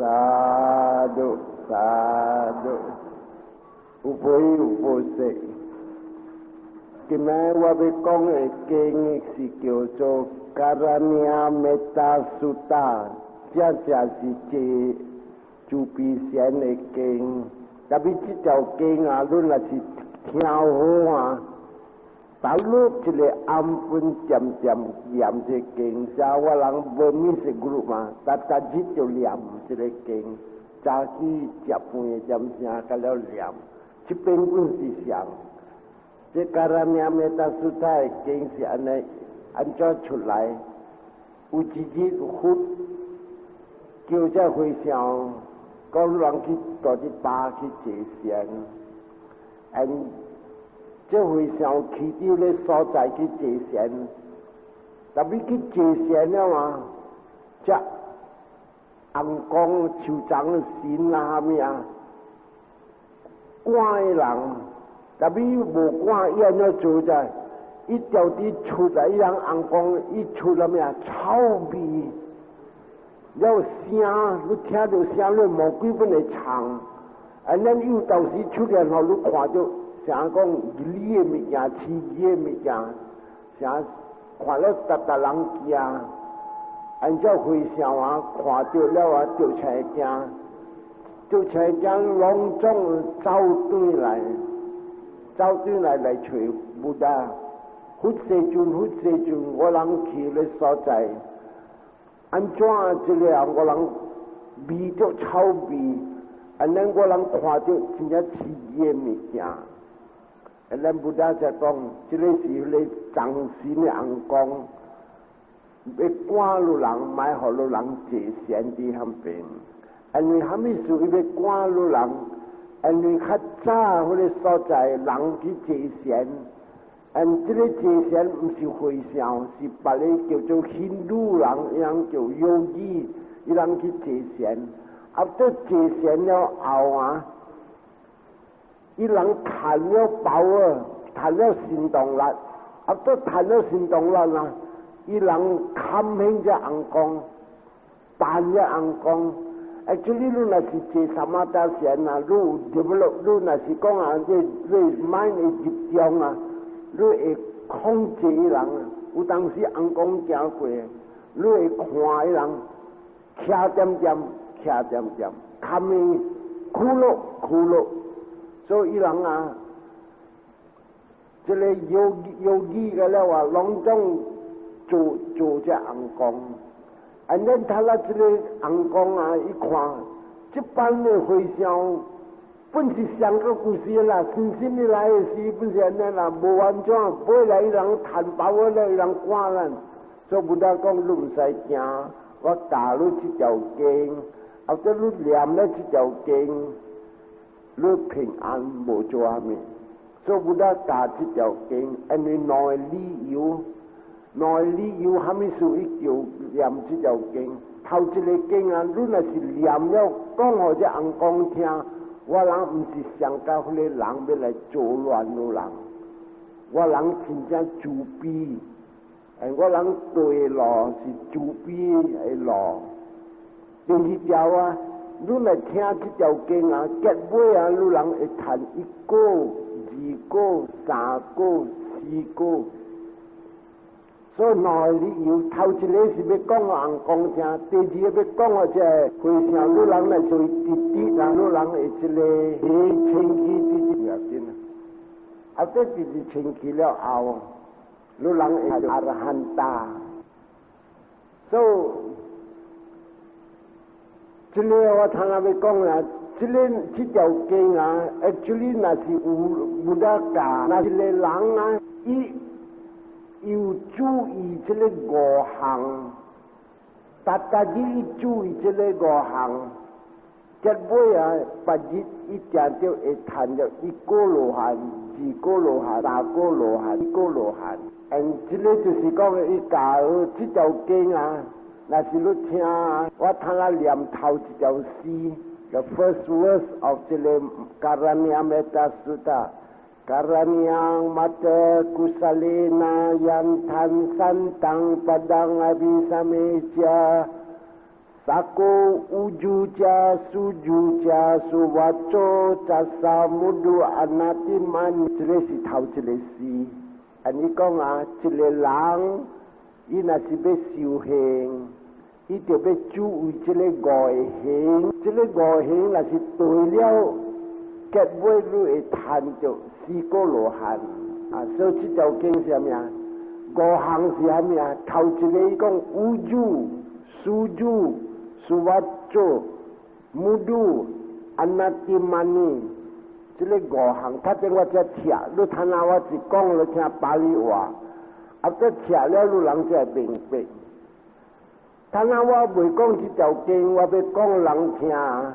沙度沙度，有悲有无喜。今日我要讲的经是叫做 Karaniya Metta Sutta， 这是这主必贤的经。特别这条经啊，你若是听好啊，打入一个安分渐渐念这经，啥我人无咪是 group 嘛，但日就念这个经，早起食饭的点声，甲了念，这边本是上。这 Karaniya Metta Sutta 的经是安尼安怎出来？有一日佛叫这和尚，讲人去到这巴去坐禅，这和尚去到咧所在去坐禅，特别去坐禅了嘛，这红光手掌神啊咩啊，赶的人。特别无管伊安怎做在，伊条啲出来，伊人红光，伊出了咩啊？臭味，了声，你听到声，你无几分会唱。咱有当时出来后，你看到啥讲鱼的物件、饲鱼的物件，啥看了达人惊，按照回想啊，看到了啊，就才惊，就才惊隆重走对来。走转来找布达，佛世尊，我人去咧所在，安怎这个我人味着臭味，安尼我人看到真正刺激的物件，咱布达才讲，这个是咧藏神的红光，要赶路人，买好路人坐禅伫旁边，因为虾米事伊要赶路人？因为较早迄个所在，人去坐禅，这个坐禅不是和尚，是别个叫做印度人，伊人叫yogi，伊人去坐禅。啊，到坐禅了后啊，伊人谈了饱啊，谈了行动力，啊，到谈了行动力啊，伊人看兴这红光，办这红光。actually， 你若是坐萨玛达禅啊，你有 develop， 你若是讲啊，你 mind 会集中啊，你会控制伊人啊。有当时红光行过，你会看伊人，徛点点，看伊苦乐，所以伊人啊，这个yogi个了啊，拢总做这红光。咱睇了这个红光啊，一看，这班的和尚本是上个故事啦，新鲜的来的是本是安尼啦，无完全，买来人谈饱了，人赶咱，做不得讲你唔使惊，我教你这条经，或者你念了这条经，你平安无做啥物，做不得教这条经，因为内理由。内里有虾米事伊叫念这条经，头一个经啊，你若是念了，讲互这红光听，我人唔是上到迄个人要来作乱路人，我人真正自卑，我人对路是自卑的路。第二条啊，你来听这条经啊，结尾啊，你人会谈一个、二个、三个、四个。所以内里有头一个是要讲个红光听，第二个要讲个这和尚，你人来做滴，让你人会一个清气滴要紧啊。啊，这就是清气了后，你人会阿罗汉达。所以，这个我常常要讲啊，这条经啊，actually 那是有得教，那是个人啊，要注意这个五行，大日注意这个五行，结尾啊，白日一定就会谈到一个罗汉、二个罗汉、三个罗汉、一个罗汉。这个就是讲伊教这条经啊，那是你听啊，我听啊念头一条诗 ，the first verse of 这个 Karaniya Metta Sutta。Karaniya Metta Kusalena Yantan Santang Padang Abhisameja Sako ujuja sujuja suwaco jasa mudu anatiman jelesi thau jelesi. Ani kong jelelang ina sibe siu heng. Ite be chu ui jele goi heng. Jele goi heng la si tui liao ket bui lu e tan jo si ko lo han. So chi chao keng siam ya. Go hang siam ya. Thau jele kong uju suju suwaco mudu anatimani chile gohang ta teng wa cha thia lu thana wa chi kong lu cha pali wa after thia le lu lang cha ping pe thana wa bui kong chi chao keng wa be kong lang cha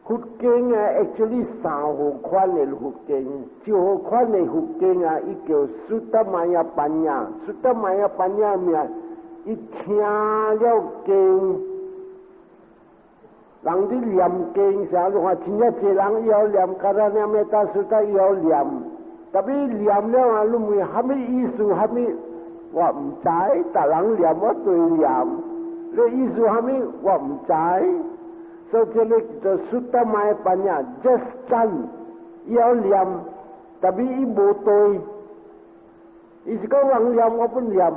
Hokkien actually sao ho kwan le Hokkien chi ho kwan le Hokkien ikyo Sutta maya panya Sutta maya panya mia ít theo leo kinh lăng đi liệm kinh sao lúc mà chính nhất chỉ lăng yêu liệm Karaniya Metta Sutta yêu liệm tapi liệm leo lúc mình hami isu hami wa trái ta lăng liệm wa tôi liệm le isu hami wa trái so cho nên cho Sutta mai panya just chan yêu liệm tapi ibu tôi isu kau lăng liệm wa pun liệm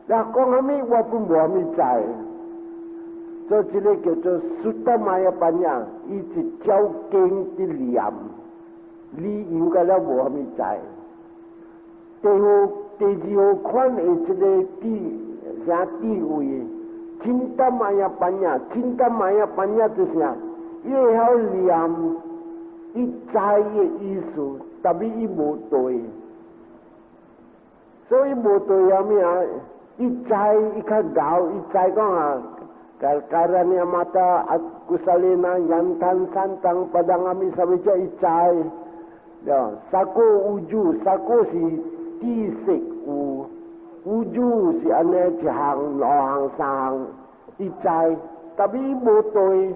là con hami wa pun bo mi trái cho chỉ lấy cái cho Sutta maya panya ý chỉ giáo kinh đi liệm lý yếu cái là bo mi trái te ji ho kwan e chỉ lấy ti giá ti uy cinta maya panya tu sia ye hao liệm ít trái ye isu tapi ibu tôi so ibu tôi yami ít trái ít khát gạo ít trái con Karaniya mata kusalena yantan santang padang ami sabeja ít trái ya sako uju sako si ti sek uju si ane chi hang lo hang sang ít trái tapi ibu tôi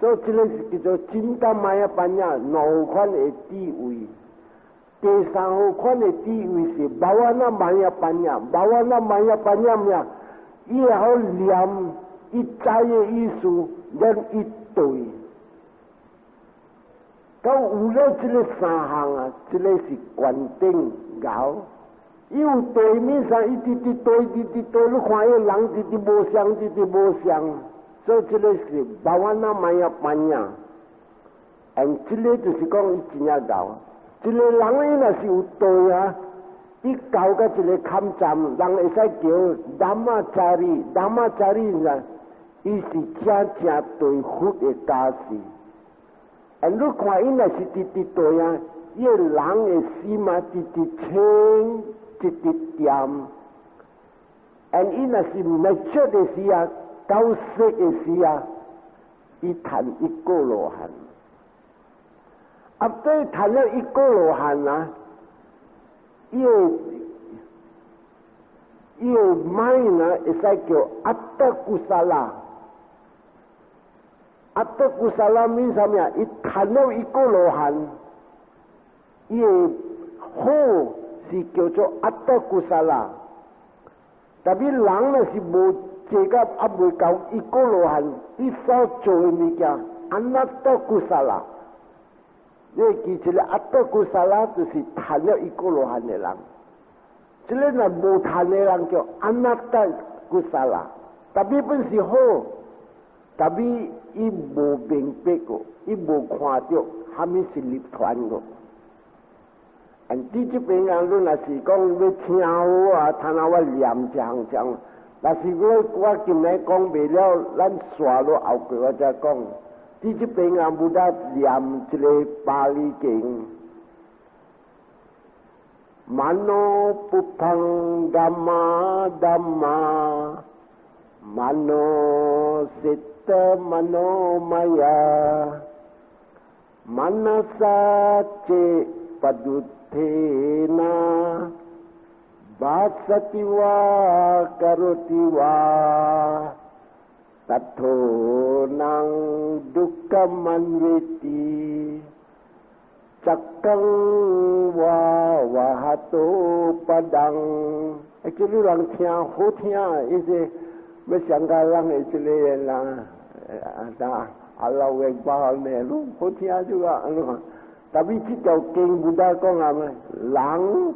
so chile kita cinta maya panya no kwan e ti ui te sang kwan e ti ui si bawana maya panya mya ia hao liam ít trái isu dan ít tôi kau ulo chile sahang chile si quan tinh gạo yêu tôi mi sa ít tôi lu khoai lang ít bo xiang so chile si bawana maya panya and chile tu si kong ít nya gạo chile lang ina si tôi ít gạo cái chile kham cham lang ai sai kiểu Dhamacari là isi cha tôi hút e ta si and lúc qua ina si ti tôi ye lang e si ma ti cheng ti tiam and ina si mature de si cao se e si i than i ko lo han after than i ko lo han Iyo maina isakyo atta kusala means samya ithanau ikolohan iyo ho si kyo cho atta kusala tapi lang na si bo cheka abu kau ikolohan isa choy mi kya anatta kusala ye ki chile atta kusala tu si thanau ikolohan ne lang chile na bo thane lang kyo anatta kusala tapi pun si ho tapi ibu bengpe ko ibu khwatyo hami silip thwan ko an ti chi pe ngang lu na si kong we chiao thana wa liam chang la si go kwa ki me kong be lo lan swa lo au ko ja kong ti chi pe ngang buddha liam chile pali king Mano pupang dhamma mano sitta mano maya manasa ce paduthena vasati va karoti va tatho nang dukkam anveti Cakang wa wahato padang 叫你人听好听，伊是要上加人的一个人阿老的话呢，拢好听就啊，但是这条经不大讲啊嘛，人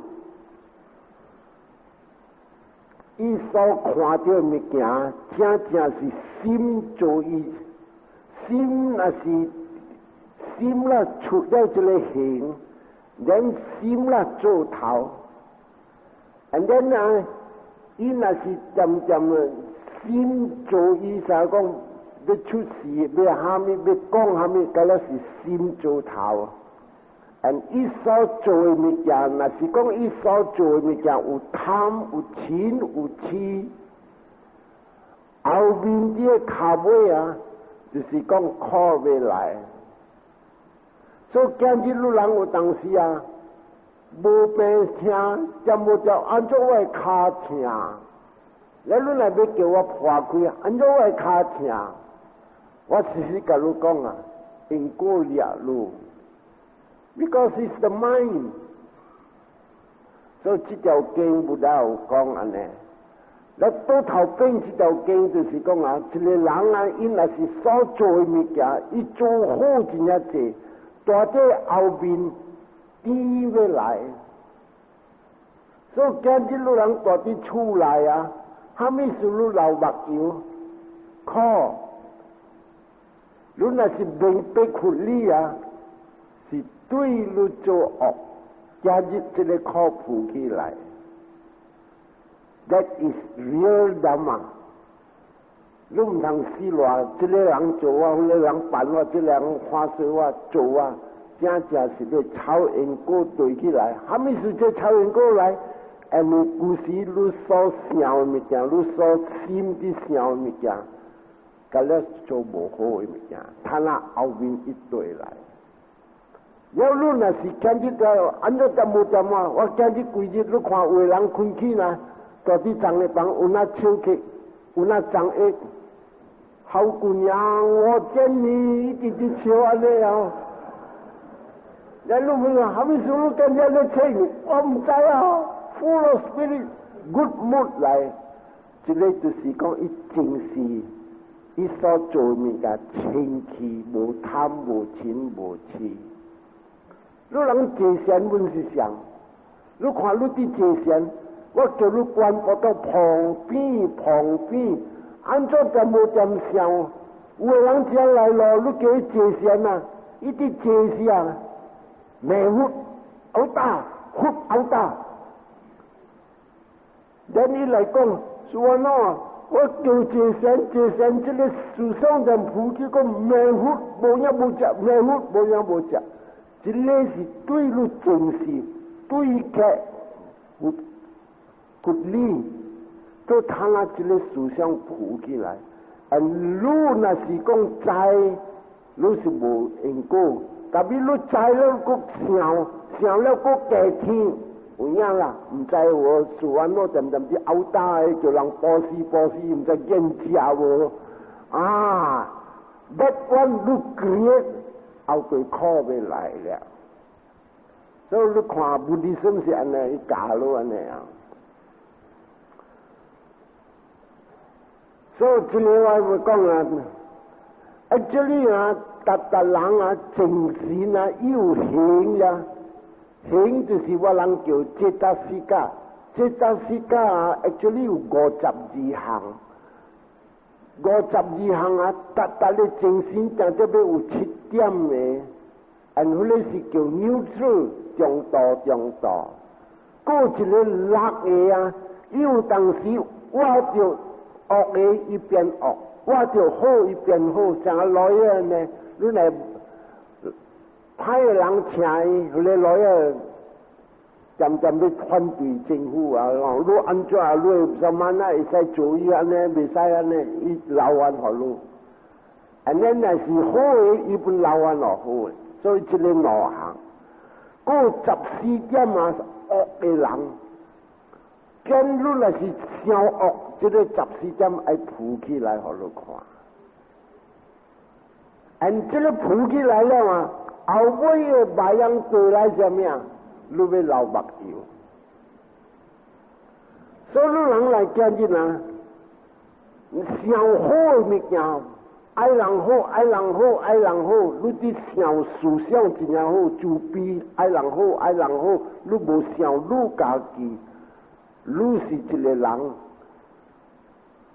伊所看到物件，真正是心做意，心那是心啦出了一个形，然心啦做头。and then 啊，伊那是渐渐心做意，啥讲要出事，要虾米，要讲虾米，嗰个是心做头。and 伊所做的物件，那是讲伊所做的物件有贪、有嗔、有痴，后面啲卡尾啊，就是讲靠未来。所以今日路人有当时啊。无病痛，就无就安怎我骹痛？你来要叫我破开，安怎我骹痛？我时时甲你讲啊，因果了路 ，because it's the mind。所以这条经不大有讲安尼。那倒头边这条经就是讲啊，一个人啊，因若是所做的物件，伊做好真正济，大体后面。天要来，所以今日路人大啲出来啊，虾米事路流目油，靠，你若是明白苦理啊，是对你做恶，今日这个靠谱起来 ，that is real dhamma。你唔通死话，这个人做啊，那个人办啊，这个人看水我做啊。真正是要超因果对起来，虾米事这超因果来？因为故事你所想的物件，你所心的想的物件，甲了做无好的物件，他那后面一对来。要你若是今日个安怎点无点啊？我今日规日你看有人困起呢，到底长的房有那手气，有那长的，好姑娘，我见你一直直笑安尼啊！人都问我，虾米时候跟人在吹？我唔知啊。Full of spirit, good mood 来，这个就是讲伊正视伊所做物件清气，无贪无嗔无痴。你人坐善本是上，你看你伫坐善，我叫你关播到旁边，安怎就无点想？有个人将来咯，你叫伊坐善啊，伊伫坐时啊。没活好大，活好大。等你来讲，说喏，我叫这山这个树上人普及讲没活，无样无食，没活无样无食，这个是对你正视，对个不理，都他那这个树上普起来，你那是讲在，你是无因果。特别你知了，佫想了佫加添，有影啦？唔知我做安怎点啲殴打的，叫人波斯，唔知见食无？啊 ，that one look great， 后对考要来了。所以你看不离心是安尼，伊教咯安尼啊。所以这里我会讲啊。actually 啊，达人啊，正善啊，有行呀，行就是我人叫这达世界，这达世界啊 ，actually 有52项，52项啊，达的正善但这边有7点的，然后咧是叫 neutral 中道，过一个6个啊，有当时我就恶的一边恶。我就好一边好，像个老爷呢，你来派人请伊，你老爷渐渐要反对政府啊，你安怎啊？你什么啊？会使做伊安尼，袂使安尼，伊留安互你。安尼若是好的，伊本留安落好的，所以这个5项，嗰14点啊，恶的人。跟你若是上恶，这个14点要铺起来，互你看。按这个铺起来了嘛，后尾的白羊过来什么啊？你要流目油。所以人来见日啊，上好的物件，爱人好，爱人好，爱人好，你啲上思想真正好，就比爱人好，爱人好，你无想你家己，你是一个人。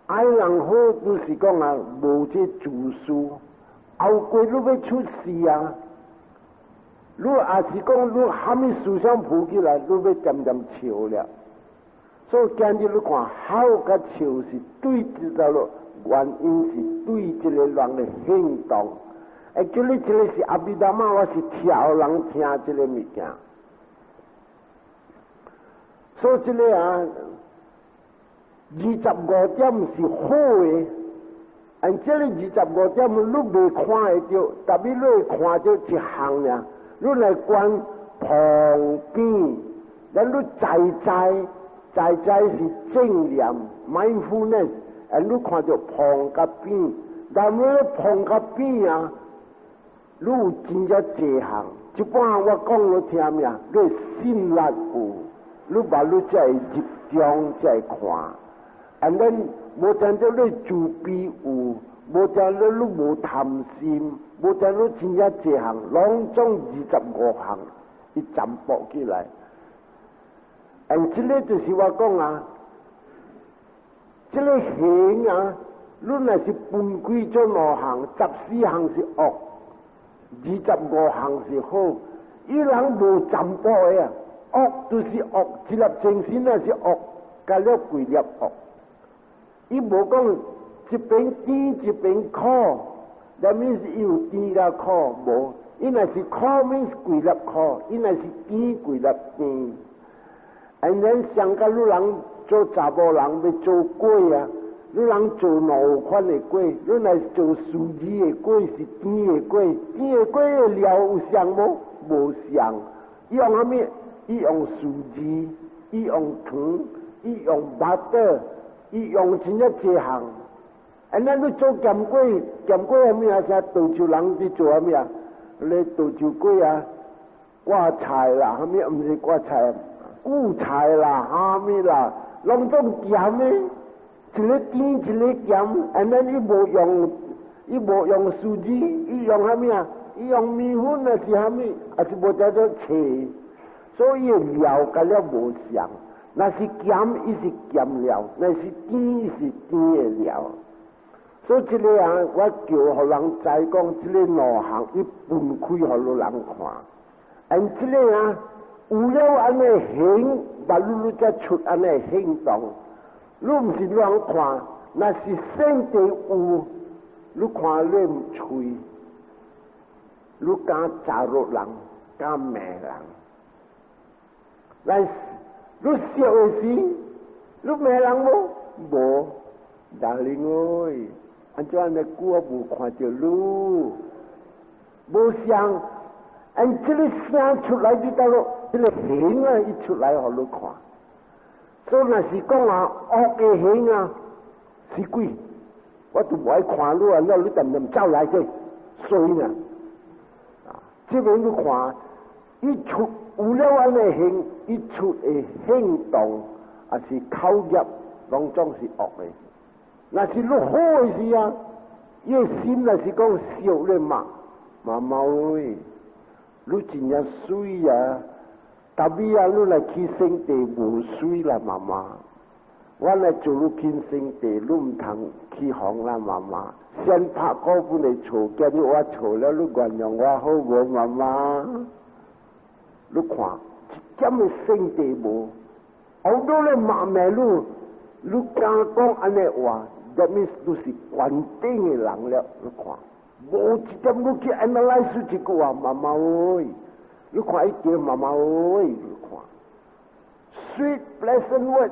爱人好，就是讲啊，无这自私，后过你要出事啊！你也是讲你虾米思想浮起来，你要渐渐笑了。所以今日你看好甲笑是对峙到了，原因是对一个人的行动。叫你这个是阿弥陀妈，我是挑人听这个物件。所以这个啊。25点是好的，这个25点你未看会到，特别你会看到一项呀，你来观旁边，咱你在是正念 mindfulness， 你看到旁甲边，但你旁甲边啊，你有真正济项，一般我讲你听咩？你心力有，你把你才会集中才会看。then 无讲到你自卑有，无讲到你无贪心，无讲到真正济项，拢总25项，伊全部起来。这个就是我讲啊，这个行啊，你若是分开做5项，14项是恶，25项是好。伊人无全部的啊，恶就是恶，一粒精神啊是恶，加了几粒恶。伊无讲一边甜一边苦，那 means 有甜甲苦无？伊若是苦 means 几粒苦，伊若是甜几粒甜。then 上甲你人做查甫人要做粿啊，你人做5款的粿，你若是做素字的粿是甜的粿，甜的粿的料有像无？无像。伊用啥物？伊用素字，伊用糖，伊用butter。伊用真正济项，咱你做咸粿虾米啊？啥潮州人伫做啥物啊？咧潮州粿啊，挂菜啦，啥物毋是挂菜，韭菜啦，啥物啦，拢总咸的，一个甜一个咸，咱伊无用素子，伊用啥物啊？伊用米粉啊是啥物？也是无叫做切，所以料甲了无像。那是咸，伊是咸料；那是甜，伊是甜的料。所以这个啊，我叫互人知讲，这个5项伊分开互人看。这个啊，有了安尼行，把你才出安尼行动。你毋是人看，那是身体有，你看你唔吹，你敢查入人，敢骂人，但是。你笑的时，你骂人无？无，大灵哎，怎安尼久我无看到你，无像，这个声出来你到咯，这个形啊，伊出来互你看。所以若是讲啊，恶的形啊，是鬼，我都无爱看你啊，那你淡淡走来去，衰呢。这边你看，伊出。有了安尼行，伊出的行动也是口业，拢总是恶的。若是你好的时啊，伊的心若是讲笑咧嘛，妈妈喂，你真正水啊！特别啊，你来去圣地无水啦，妈妈。我来做你去圣地，你唔通起哄啦，妈妈。先拍嗰本嚟嘈，今日我嘈了，你原谅我好无，妈妈？你看，一点的圣地无，好多人骂骂你敢讲安尼话，那面都是关顶的人了。你看，无一点你去 analyze 一句话，妈妈喂，你看一句妈妈喂，你看 ，sweet pleasant words。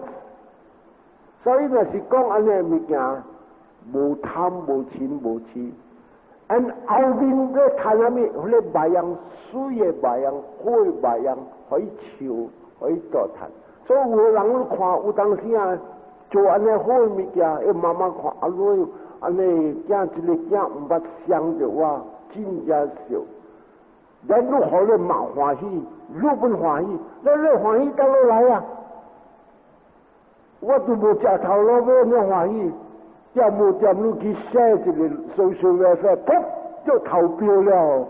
所以若是讲安尼物件，无贪无嗔无痴。后面咧看啥物？迄个白羊水的白羊，好的白羊，可以笑，可以作谈。所以有的人你看，有当时啊，做安尼好的物件，伊妈妈看，安尼囝一个囝毋捌想着我，真正笑。咱你互你嘛欢喜，你本欢喜，咱你欢喜倒落来啊！我都无食头路，我那欢喜，点无点入去写一个social welfare，噗就投标了，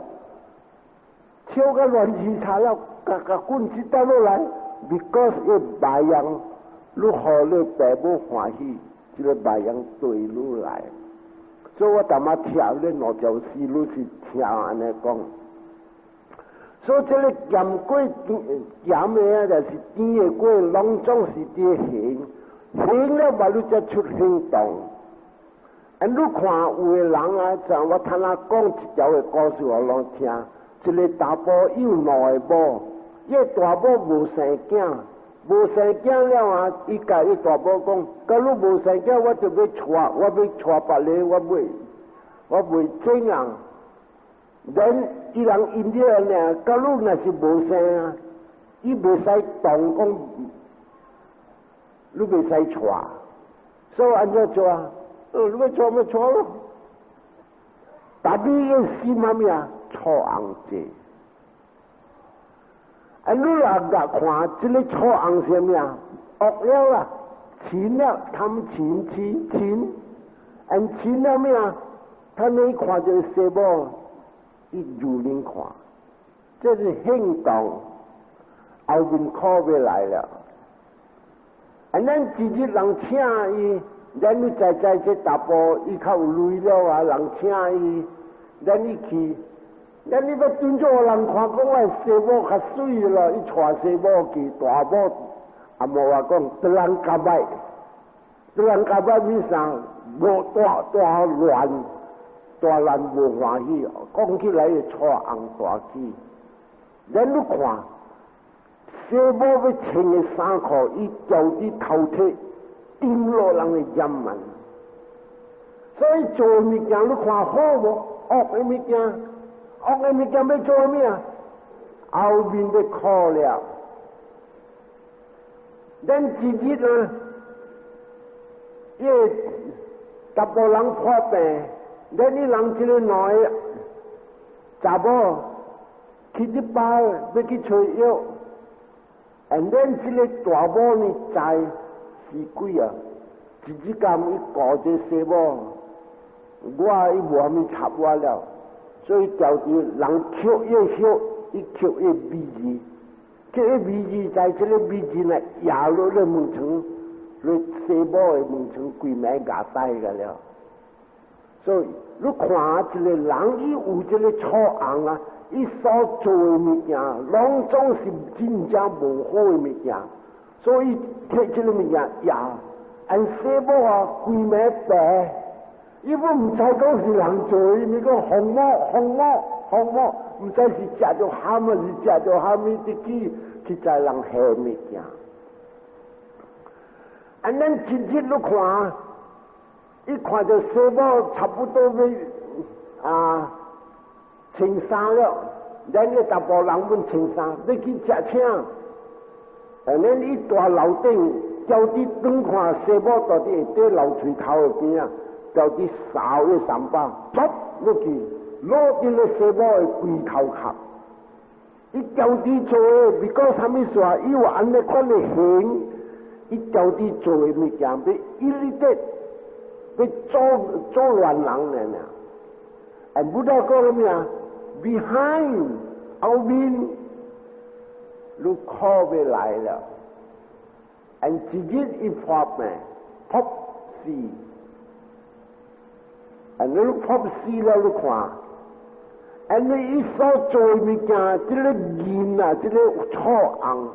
超个乱七八糟，个棍子打落来 ，because 一白羊，你好你爸母欢喜，这个白羊对你来，所以我他妈跳咧两条丝，你是跳安尼讲。所以这个咸粿咸的啊，就是甜的粿，拢总是伫行，行了嘛，你才出行动。你看有的人啊，像我听他讲一条的故事，我拢听。一个大埔有两个某，伊大埔无生囝，无生囝了啊，伊甲伊大埔讲：，假如无生囝，我就要娶，我要娶别个，我袂整啊。人伊人因着呢，假如若是无生啊，伊袂使动讲，你袂使娶，所以安怎做啊？你要娶咪娶咯，但你要心嘛咩啊？错红者，你若甲看，这个错红是咩啊？恶了啦，钱了，贪钱，钱了咩啊？他你看这个西某。一如您看，这是行动，后面考要来了。咱自己人请伊，咱你在这大埔，伊较有钱了啊，人请伊，咱你去，咱你要蹲做人看讲我西某较水了，伊带西某去大埔，也无话讲，得人夹摆，为啥？无大乱。大人无欢喜，讲起来会错红大起。咱你看，西某要穿的衫裤，伊掉伫头体，顶落人的眼门。所以做物件你看好无？恶的物件要做咩啊？后面要考了。咱自己呢，因为大部人破病。咱你人一个两个查某去一包要去找药，咱这个大某呢在是鬼啊！一日间伊顾这西某，我伊无啥物插我了，所以调住人吸越吸，伊吸越味字，吸越味字，在这个味字呢压落咧门床，咧西某的门床规暝牙呆个了。所以，你看一个人，伊有这个错红啊，伊所做的物件，拢总是真正无好的物件。所以，摕这个物件呀，按西某啊，规暝白，伊不唔知讲是人做的，伊讲红毛，唔知是食着咸啊，是食着虾米的去在人下物件。咱一日你看。一看到西某差不多要穿衫了，咱个大部人要穿衫，要去食请。咱一大楼顶，交伫转看西某到底在楼垂头的边啊，交伫扫个三把，抓落去，攞进个西某的龟头壳。伊交伫做的，别讲啥物事，伊有安尼款的行，伊交伫做的物件，要一日得。要做乱人呢？不知讲咩啊 ？Behind 后面，你考要来了，自己一破病，破死，你破死了，你看，你一所做的物件，这个人啊，这个错红。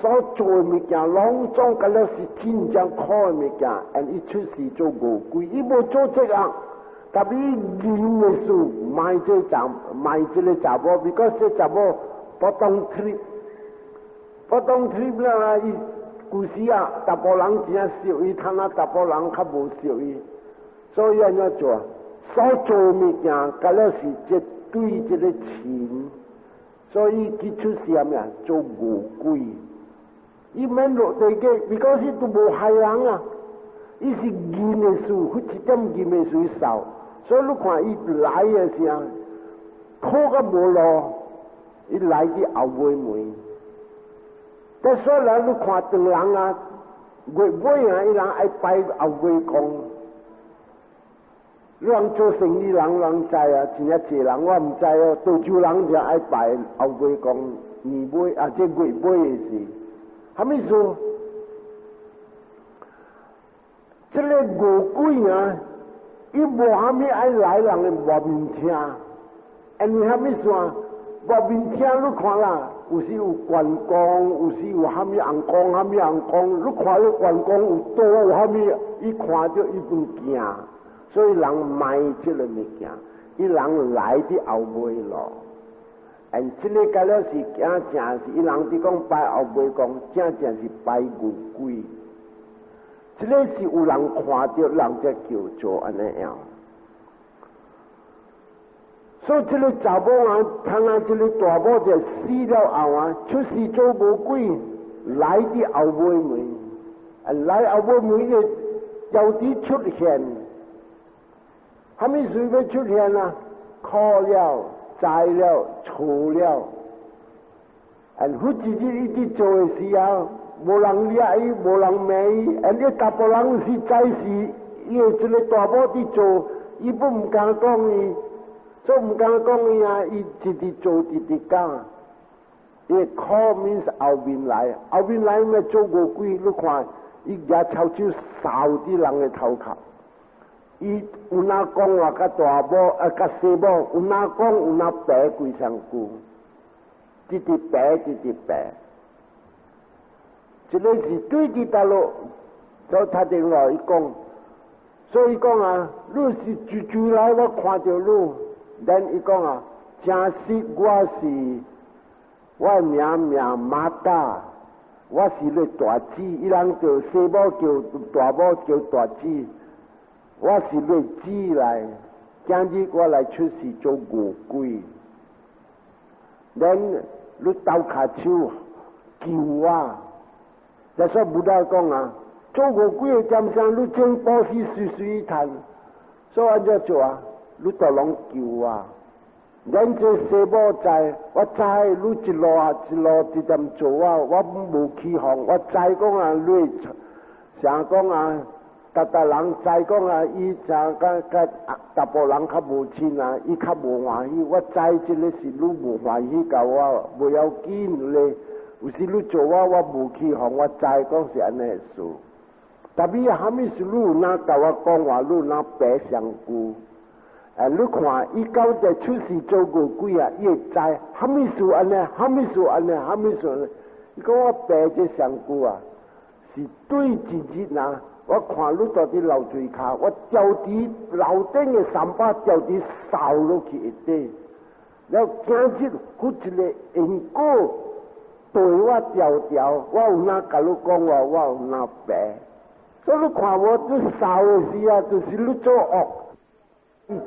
所做的物件，拢总甲了是真正好的物件，伊出事做无鬼，伊无做这样，特别人的事卖这个查某，because 这查某不当 trip 啦，伊故事啊，大部人真正熟伊，他那大部人较无熟伊，所以安怎做？所做的物件，甲了是这对这个钱，所以伊出事啊咩啊，做无鬼。伊免落地嘅，because 伊都无害人啊，伊是人的事，佢一点人的事少，所以你看伊来的时候，苦个无路，伊来伫后尾门。但所以你看长人啊，月尾啊，伊人爱拜后尾公。你人做生意人知啊，真正济人我唔知哦。潮州人就爱拜后尾公年尾啊，即月尾的事。啥物事？这个五鬼啊，伊无啥物爱来人的外面听，因为啥物事啊？外面听你看啦，有时有关公，有时有啥物红公，啥物红公，你看迄关公有多有啥物，伊看到伊就惊，所以人卖这个物件，伊人来伫后尾咯。因这个甲了是正正是伊人伫讲拜后尾公，正正是拜牛鬼。这个是有人看到，人才叫做安尼样。所以这个查某啊，看啊，这个大某就死了后啊，出世做魔鬼，来伫后尾门，来后尾门就有啲出现，啥物事要出现啊？考了、栽了、错了，好自己一直做的时候，无人理伊，无人骂伊，你大部人是在是，伊个这个大某伫做，伊不唔敢讲伊。所以唔敢讲伊啊，伊直直做直直讲。伊 call means 后面来，后面来咩做过鬼？你看，伊举臭手扫啲人嘅头壳。伊有哪讲话甲大某甲小某，有哪讲有哪白几双句，直直白直直白。这个是对伫大陆，所以他电话伊讲，所以讲啊，你是住来我看到你。then 伊讲啊，真实我名Metta，我是咧大姊，伊人叫小某叫大某叫大姊，我是咧姊来，今日我来出世做牛鬼。then 你斗骹手救我，就说不得讲啊，做牛鬼嘅점上，你真保险水谈，所以按照做啊。你都拢救我，咱这小某知，我知你一路啊一路直点做啊，我无起哄，我知讲啊，你想讲啊，达人知讲啊，伊像甲大部人较无亲啊，伊较无欢喜，我知这个是你无欢喜甲我，不要紧咧，有时你做我无起哄，我知讲是安尼事，特别啥物事你有哪甲我讲话，你有哪白相句。你看，伊到在出世做过鬼啊，伊会知啥物事安尼，啥物事安尼，啥物事安尼。伊讲我白这上句啊，是对一日啊，我看你到底流水骹，我掉伫楼顶的三把掉伫扫落去一底，然后今日有一个因果对我调，我有哪甲你讲话，我有哪白。所以你看我这扫的时啊，就是你做恶。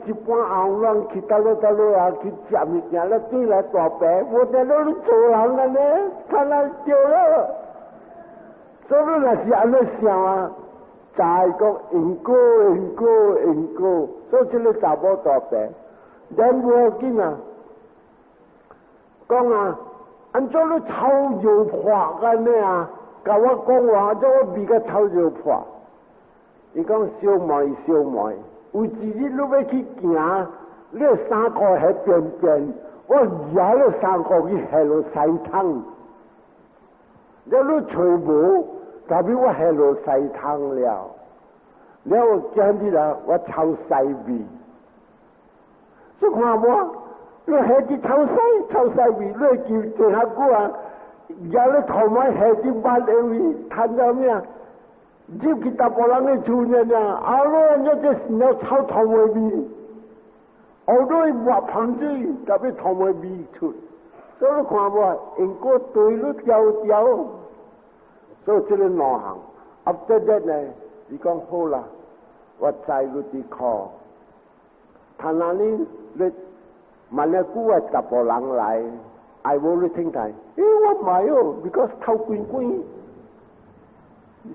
一般后人去倒落啊，去食物件了，对来大白，我在那里做人啊呢，看来丢了。所以你若是安尼想啊，再讲因果，所以这个查某大白，咱不要紧啊。讲啊，按照你炒肉破安尼啊，甲我讲话，叫我比个炒肉破。伊讲小妹。有一日你要去行，你衫裤喺边，我拿了衫裤去下落西汤，了你找无，代表我下落西汤了。了我今日啊，我炒西味，你看无？你下啲炒西味，你叫下久啊，拿了头麦下啲八个味，摊到咩？入去大部人的厝呢，后来人家就是要炒头糜味，后来挖香水，特别头糜味出，所以你看无，因果对你调，所以这个两项。after that 呢，伊讲好啦，我再你啲考，他那里你万一久啊大部人来，I will think that，我买哦 ，because 偷滚。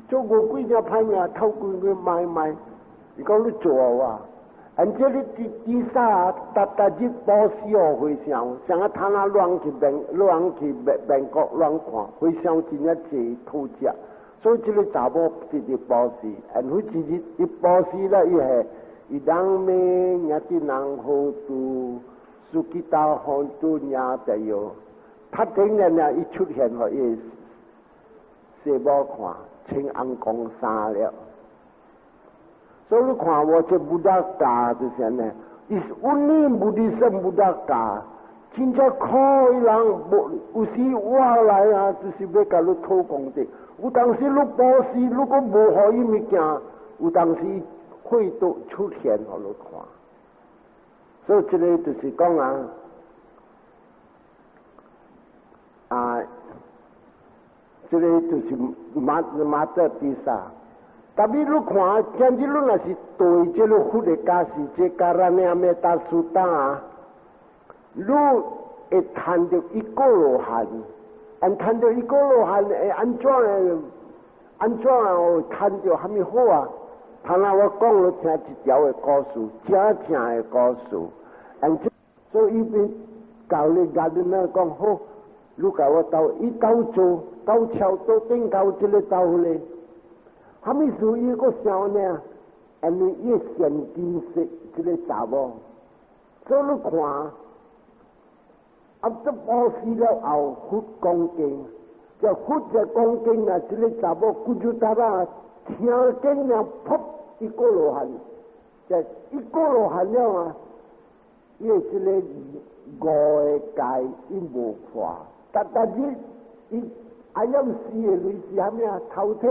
做过几只歹命，偷滚买，你讲你做啊？而且你第三搭日保时哦，回想，像啊他那乱去美国乱看，回想真正济土食，所以这个查某直直保持，佢自己一保持了以后，伊当面也啲人好多，苏吉达好多也得有，他竟然呢一出现可以四宝看，请安公杀了。所以你看我这不达嘎就是呢，伊是温尼不的生不达嘎。真正可人有时我来啊，就是要甲你讨功德。有当时你保持，如果无好伊物件，有当时会都出现互你看。所以这个就是讲这个就是马德比萨。特别你看，今日你若是对这个佛的假是这Karaniya Metta Sutta。你会谈到一个罗汉，谈到一个罗汉会安怎谈到还没好啊？他那我讲了听一条的故事，正的故事，所以伊边教你家人那讲好，你教我斗，伊斗做，斗桥斗顶斗这个斗咧，还没属于个小呢，你一现金色这个查某，所以你看。这保持了后，佛讲经，这佛在讲经啊，这个查某古就达啦，听经了，噗一个罗汉，这一个罗汉了啊，因为这个五个界伊无破，但是伊阿样四个类似虾米啊？头体，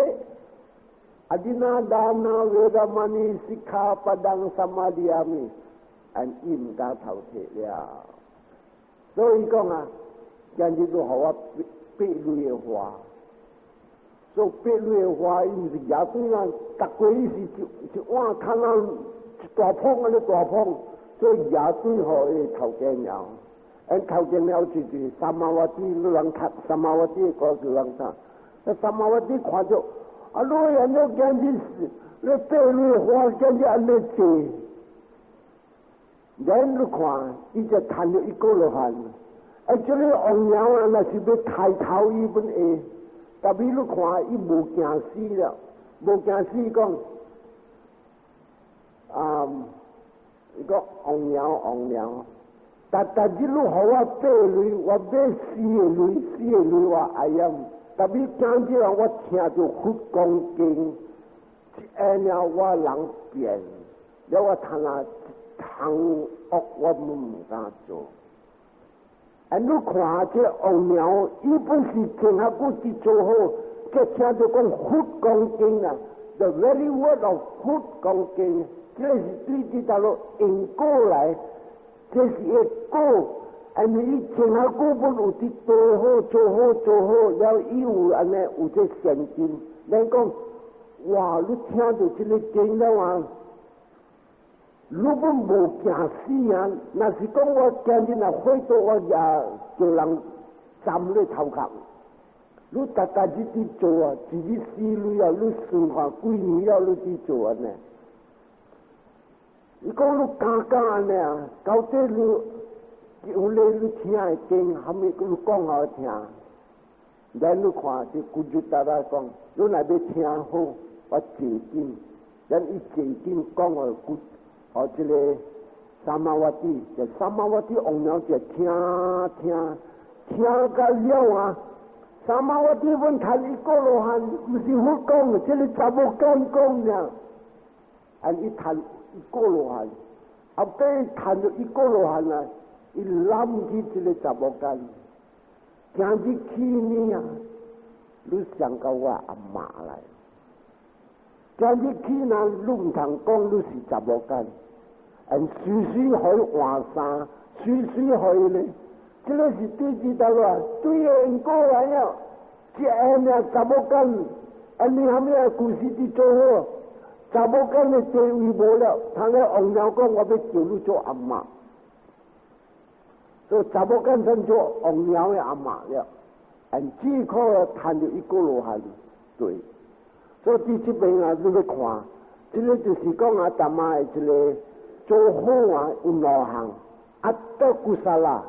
阿di那达那维达玛尼西卡巴当萨玛迪亚米，伊唔敢头体了。所以讲啊，今日都好啊，八类的话，所以八类的话，伊是也对啊，逐个伊是一碗看啊，一大捧啊，一大捧，所以也对好伊头家了，头家了就是三毛瓦蒂，你人看三毛瓦蒂的故事人看，那三毛瓦蒂看着，老人家今日是，那八类的话今日安尼做。人你看，伊就谈了一个罗汉，这个王娘啊，那是要抬头伊本下，特别你看，伊无惊死了，无惊死讲，伊讲王娘，但是你好我八类，我买四个类我哎呀，特别讲起来我听着佛讲经，了我人变，了我谈啊。行恶我唔敢做，你看这王鸟，伊本是听下古字做好，这听到讲佛讲经啊 ，the very word of 佛讲经，这是对这道路因果来，这是一果，你听下古本有啲做好，了以后安尼有这现金，你讲哇，你听到这个经了啊！如果无惊死啊，那是讲我今日若回到我也叫人站咧头壳。你大家自己做啊，自己思虑啊，你算下几年了，你去做啊呢？你讲你假呢？到底你有你听的经，还没你讲好听。咱你看这古就大家讲，你若要听好，我坐紧，咱一坐紧讲个古。这个三毛瓦蒂，这三毛瓦蒂王娘就听个了啊！三毛瓦蒂问谈一个罗汉，不是佛讲的，这里查某敢讲呢？一谈一个罗汉，被谈到一个罗汉啊，伊諗起这个查某干，今日去呢啊，你想到我阿妈来。今日去呢，你唔通讲你是查某干，随可以换衫，随可以咧。这个是对知道啦，对人过来了，这呢查某干，你还没有故事啲做好，查某干的地位无了，他咧王娘讲我要叫你做阿妈，所以查某干成做王娘的阿妈了，只可谈到一个罗汉，对。所以第七边啊，你去看，这个就是讲啊，大妈的这个做好啊，有两项，阿德古萨拉，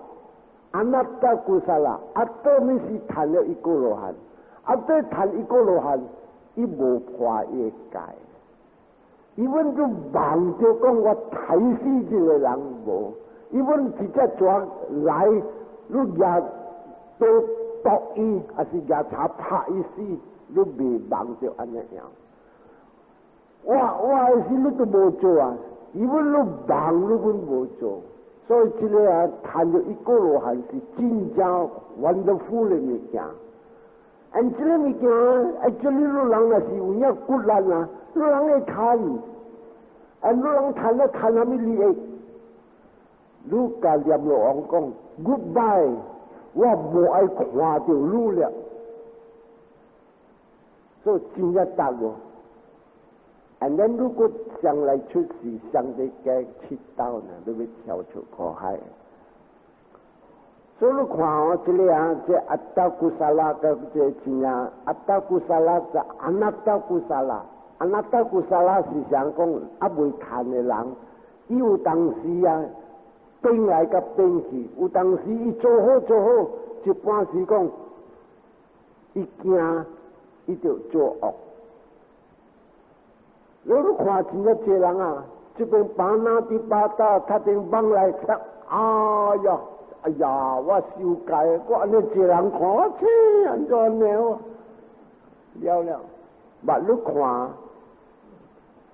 阿那德古萨拉，阿德咪是谈了一个罗汉，阿德谈一个罗汉，伊无破业界，伊阮就忙着讲我睇死一个人无，伊阮直接抓来，你也都毒伊，还是也查拍伊死，你未忙着安尼样。我的时你都无做啊，伊阮你忙你阮无做，所以这个啊，谈到一个罗汉是真正 wonderful 的物件。而这个物件，这里你人若是有影骨力啊，你人会看，你人看了看啥物利益？你甲念老王讲 goodbye， 我无爱看到你了，所以真正答我。然如果将来出事，上帝该切刀呢，你要跳出苦海。所以你看哦，这里啊，这阿达古萨拉的这怎样？阿达古萨拉是阿那达古萨拉，阿那达古萨拉是想讲啊未看的人，伊有当时啊变来甲变去，有当时伊做好，一般时讲伊惊伊就做恶。你看真正这人啊，这边帮那的巴达，他边帮来吃，哎呀，我受戒，我安尼一人看我切，安怎安尼哦？了，把你看，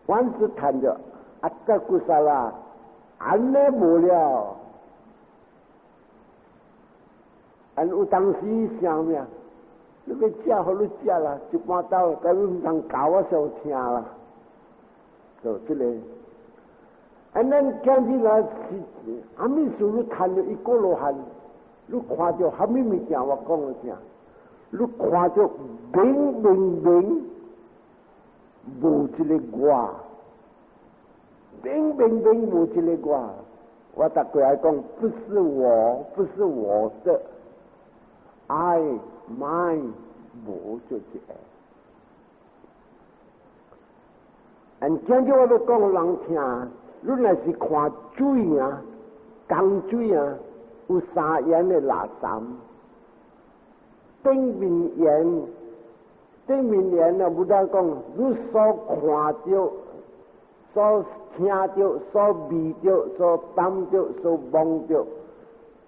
凡是谈着阿达古萨拉，安尼无了，有当时想咩？你要食好你食啦，一般到你唔通教我上听啦，就这个。咱今日来是阿弥陀佛看到一个罗汉，你看到哈密物件，我讲个啥？你看到明无一个我，明无一个我。我大概来讲，不是我的 ，I mine 无就这。今日我要讲人听。你若是看水啊，江水啊，有三盐的垃圾，顶面盐啊，不但讲你所看到、所听到、所味到、所闻到、所摸到，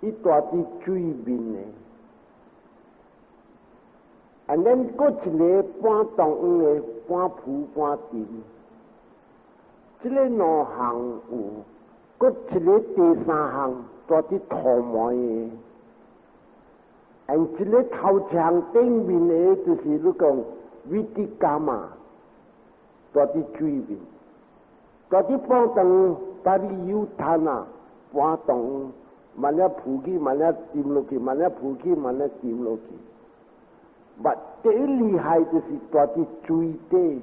伊大伫水面的。咱搁一个半动的，半浮半沉。这个两项有，搁一个第三项大伫土埋的，这个头墙顶面的，就是你讲维迪伽马，大伫水面，大伫半动，大伫油炭啊，半动，慢慢浮起，慢慢沉落去，慢慢浮起，慢慢沉落去。第一厉害就是大伫水底。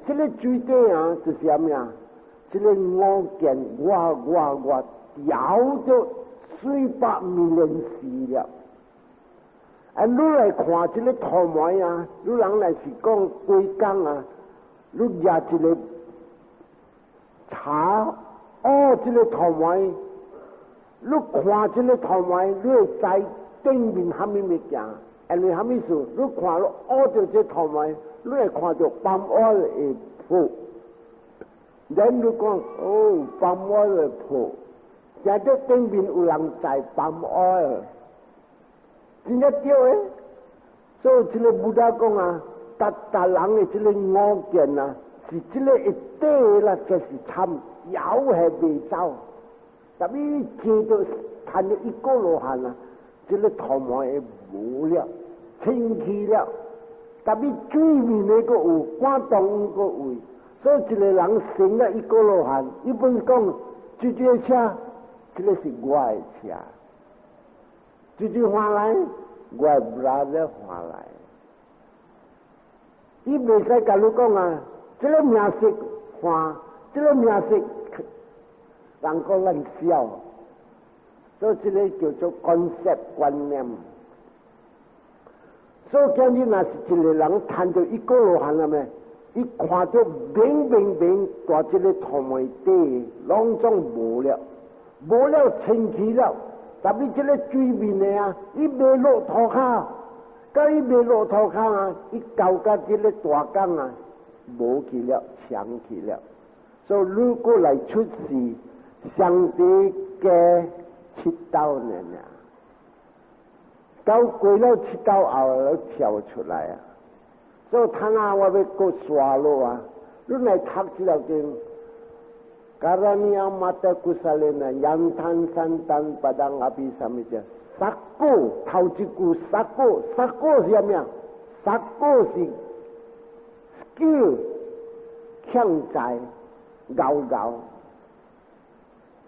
这个水底啊，就是啥物啊？这个五件我调到300million次了。你来看这个土埋啊，你人来是讲规工啊，你抓一个查这个土埋，你看这个土埋，你会知顶面虾米物件，因为虾米事？你看了到这土埋。你会看到palm oil的铺，然后你讲palm oil的铺，现在顶面有人在palm oil， 真正对诶。所以这个布达讲啊，达人的这个五件啊，是这个一底啦，就是参摇系未走，特别接到看到一个罗汉啊，这个头毛会无了，清气了。特别水面那个有，半动个有，所以一个人成了一个罗汉。一般讲，这车，这个是我的车，这换来，我的 brother 换来。伊未使甲你讲啊，这个名色换，这个名色，人讲咱笑，所以这个叫做 concept 观念。所以今日若是一个人看到一个罗汉了咩？伊看到明，大这个土梅底，拢总无了清气了。特别这个水面的啊，伊未落土下，到伊未落土坑啊，伊交甲这个大工啊，无去了，强去了。所以如果来出事，上帝加7刀呢，到过了7刀后，就跳出来啊。所以他啊，我要过刷落啊，你来读这条经。Karaniya Metta Kusalena Yantan Santan Padang Api Samija Sako 頭一句 Sako 是什麼 Sako 是 skill 強在咬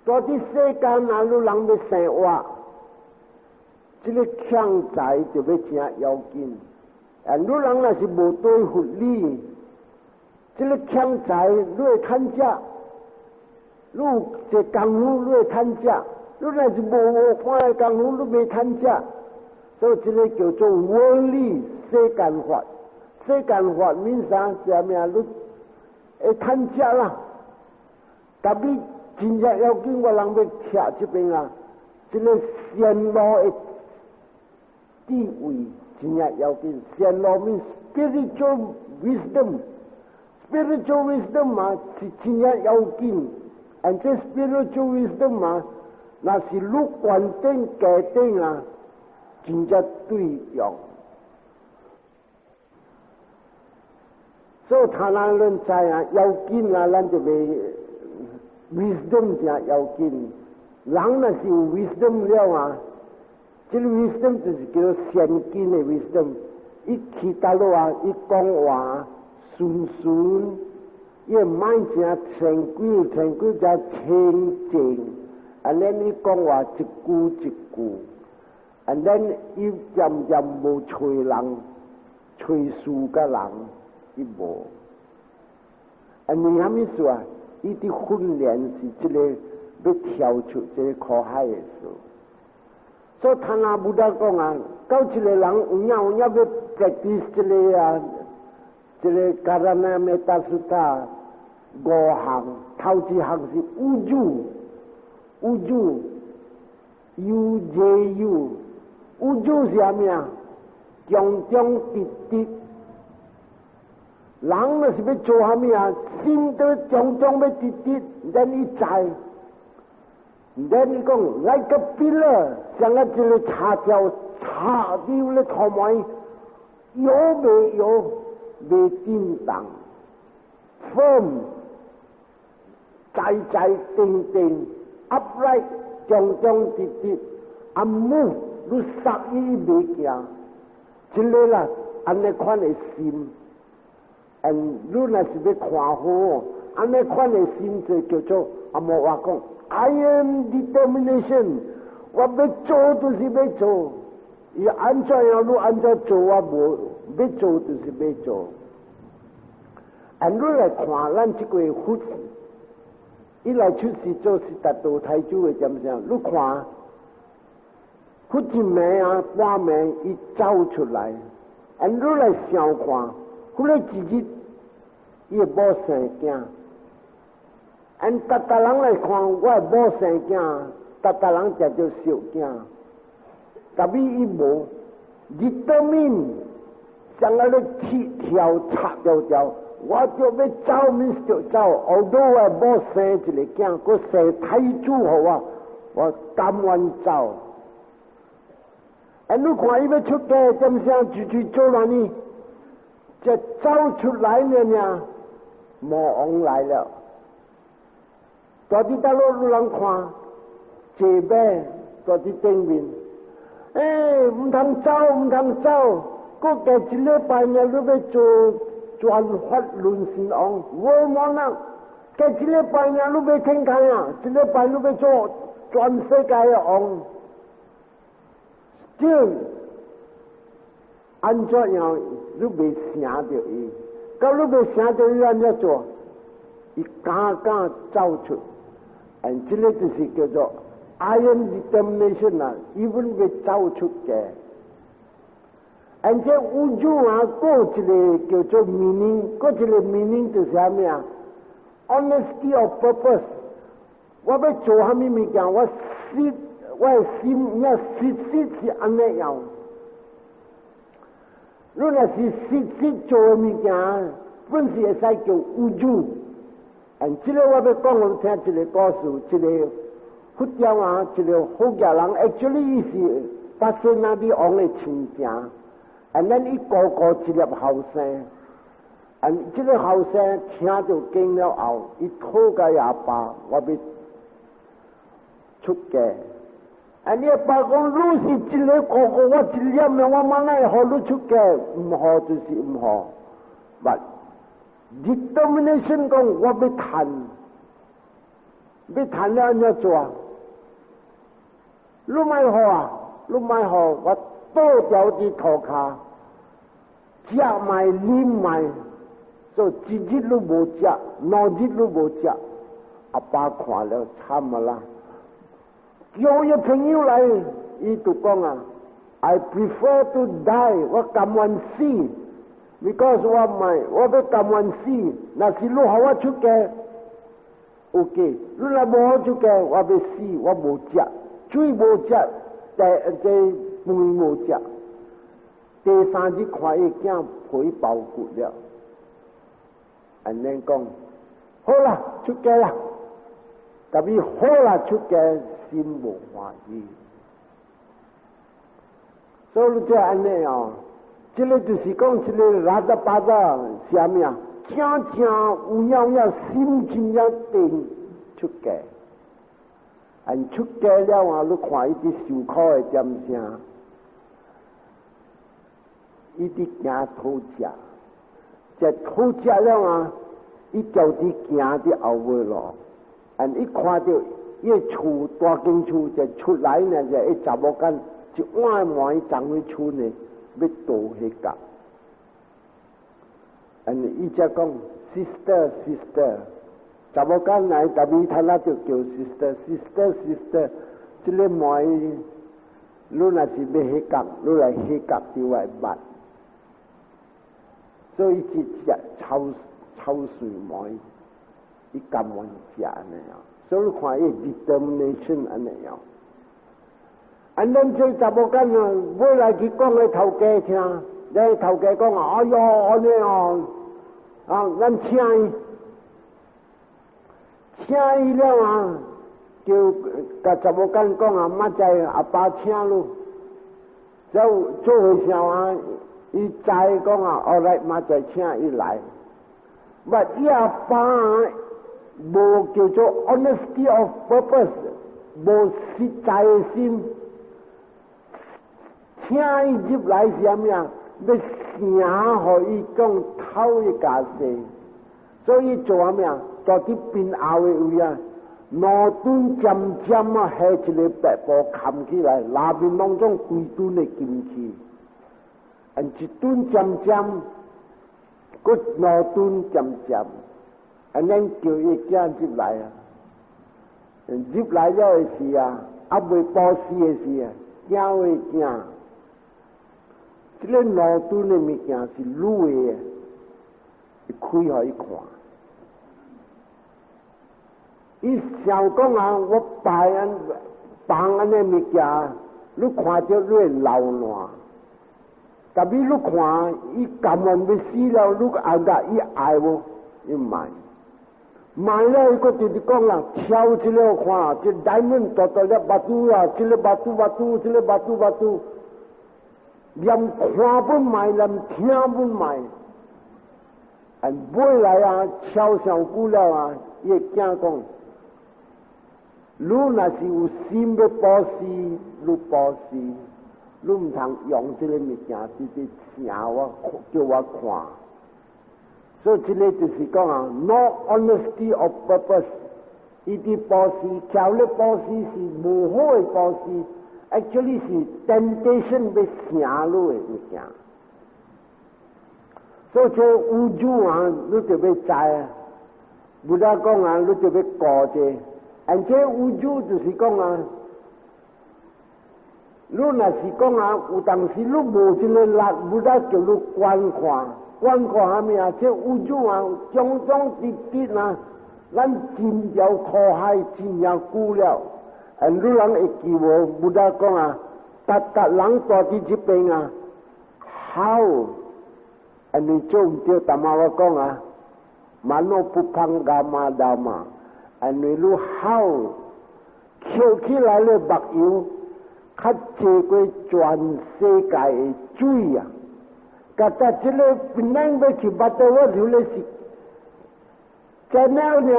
到啲世間哪路人要生活這個強在就要真要緊如果人若是無對福利這個強在你會看家你這功夫你會趁食，你若是無看嘅功夫你未趁食，所以這個叫做원리世間法。世間法面啥？是咩啊？你會趁食啦。特別真正要緊，我人要徛這邊啊，這個仙路嘅地位真正要緊。仙路面 spiritual wisdom 嘛是真正要緊。And this spiritual wisdom 啊，那是你觀點界定啊，真正對用。所以他那人知啊，要緊啊，咱就袂 wisdom 正要緊。人若是有 wisdom 了啊，這個 wisdom 就是叫做先進的 wisdom。伊去到落啊，伊講話順。伊唔買正清幾只清靜 ，and then 伊講話一句，and then 伊漸無吹人，吹樹嘅人，伊無。and 你蝦米說啊？伊啲訓練是這個要跳出這個苦海嘅事。所以他那不得講啊，到這個人有影要 practice 這個啊，這個 Karaniya Metta Sutta。5項，頭一項是UJU UJU 是啥物啊？中直，人若是要做啥物啊？心都中要直，咱伊知，咱伊講 like a pillar， 像一個插條插掉咧頭尾，搖未叮當 ，firm。在定 upright 中直 unmove 你殺伊未行這個啦安尼款的心 and 你若是要看好安尼款的心就叫做無話講 I am determination 我要做就是要做伊安怎樣你安怎做我無要做就是要做 and 你來看咱這個佛伊來出世做是達到太祖的點樣？你看，佛一暝啊，半暝伊走出來，你來想看，佢咧自己伊冇生囝，達人來看，我冇生囝，達人就叫小囝，但係伊冇，determine，像嗰啲鐵條插條。我就要走，面就走。although 我冇生一個囝，我生太祖好我甘願走。你看伊要出家，點想住做哪呢？就走出來呢，魔王來了。到底大陸路人看，這邊到底正面，唔通走，嗰個一禮拜呢，你要做。轉法輪神王，我冇能，佢一禮拜呢，你要聽開啊！一禮拜你要做全世界嘅王，still安怎樣你未成到伊？到你未成到伊安怎做？伊敢走出，這個就是叫做 iron determination 啊！伊本要走出嘅。這宇宙啊，嗰一個叫做 meaning， 嗰一個 meaning 就是啥物啊 ？honesty of purpose。我要做啥物物件，我心是安尼樣。你若是实做的物件，本是会使叫宇宙。这个我要讲给你听一个故事，一个佛教啊，一个福建人 ，actually 是发生那啲王的亲情。咱伊哥哥一粒后生，这个后生听到经了后，伊讨价也爸，我要出家。你阿爸讲，你是一个哥哥，我一粒命，我马来好你出家，唔好就是唔好。But determination 讲，我要谈，了安怎做啊？你咪好啊，你咪好，我多条啲涂骹。食埋啉埋，所以一日都无食，两日都无食。阿爸看了惨啊啦！叫一朋友来，伊就讲啊 ，I prefer to die， 我甘愿死 ，because 我要甘愿死。那是你互我出家 ，OK， 你若无好出家，我要死，我无食，水无食，这饭无食。第三日看伊囝皮包骨了，尼讲好啦，出家啦。特别好啦，出家心无欢喜。所以这安尼哦，这个就是讲一个拉达巴达啥物啊？正有影心情也定出家。出家了啊，你看伊啲受苦的点声。伊伫行讨食，这讨食了啊，伊就伫行伫后尾咯。伊看到伊个厝大间厝，就出来呢，就一查某间一碗碗伊装去厝呢，要倒迄角。伊则讲 sister， 查某间来，特别他那就叫 sister， 这个问伊，你若是要迄角，你来迄角伫我捌。所以一只抽水梅，伊甘愿食安尼啊。所以看伊 determination 安尼啊。咱这查某囝啊，买来去讲给头家听，咧头家讲啊，哎哟安尼哦，咱请伊了啊，叫甲查某囝讲啊，明仔阿爸请你，做伙啥啊？伊知讲啊，后来嘛再请伊来，伊阿爸无叫做 honesty of purpose， 无实在的心，请伊入来是啥物啊？要成互伊讲偷一家事，所以做啥物啊？在啲边后的位啊，两吨渐啊，下一个白布冚起来，那边当中规吨的金器。一吨渐，佫两吨渐，咱叫伊囝入来啊，入来了的时啊，未保死的时啊，囝为囝，这个两吨的物件是女的，开互伊看。伊想讲啊，我放安尼物件，你看到你会流烂。特别你看，伊甘愿要死了，你爱甲伊爱无？伊卖了，伊个就是讲啦，挑一个看，这大门大大了目珠啊，这个目珠，这个目珠，连看不卖，连听不卖，买来啊，挑上久了啊，伊会惊讲，你若是有心要保死，你保死。你唔通用这个物件直直请我叫我看，所以这个就是讲啊 ，no honesty of purpose。伊啲保持，巧力保持是无好的保持 ，actually 是 temptation 要请你的物件。所以这宇宙啊，你就要知啊，不然讲啊，你就要搞这，这宇宙就是讲啊。你若是讲啊，有当时你无一个力，不得叫你观看啥物啊？这宇宙啊，种种滴啊，咱真了苦海，真了久了。你人会记无？不得讲啊，达人大伫这边啊 ，How 安尼种对大妈我讲啊，马诺不胖伽马达嘛，安尼愈好，捡起来了目油，较济过全世界的水啊！甲搭这个槟榔要去巴肚，我就咧是，在鸟呢，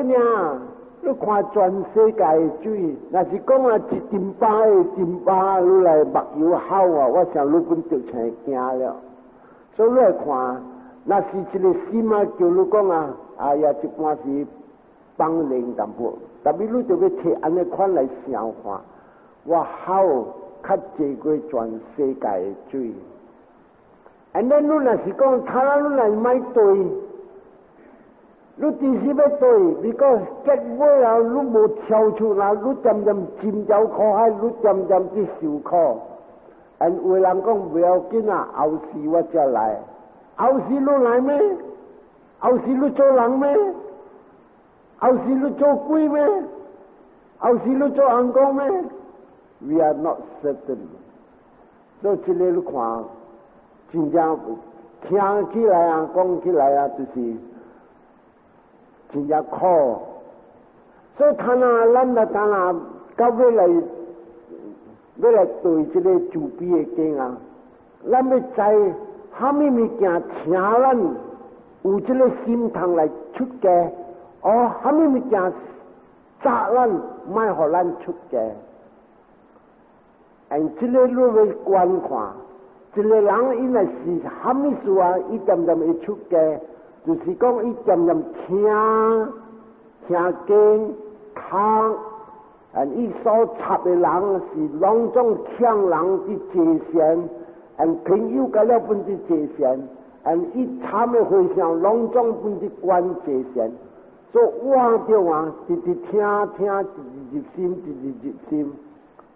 呢，你看全世界的水，若是讲啊一斤巴的斤巴，你来目油好啊，我想你本就成惊了。所以你来看，若是一个心啊，叫你讲啊，哎呀，一般是放零淡薄，特别你就要摕安尼款来想法，我好较济过全世界的水。and then 你若是讲，他你来买对，你第时要对，你讲结尾啊，你无跳出来，你渐渐浸掉苦海，你渐渐去受苦。有的人讲不要紧啊，后时我才来。后时你来咩？后时你做人咩？后时你做鬼咩？后时你做人公咩 ？We are not certain。所以这个你看，真正听起来啊，讲起来啊，就是真正苦。所以咱到尾来。要来对这个自卑的经啊，咱要知虾米物件请咱有这个心肠来出家，虾米物件扎咱卖互咱出家。这个你要观看，一个人伊若是虾米事啊，伊渐渐会出家，就是讲伊渐渐听经看。伊所插的人是两种强人的界限，朋友甲了分的界限，伊参的会上两种分的关界限，所以我着啊，直直听，直入心，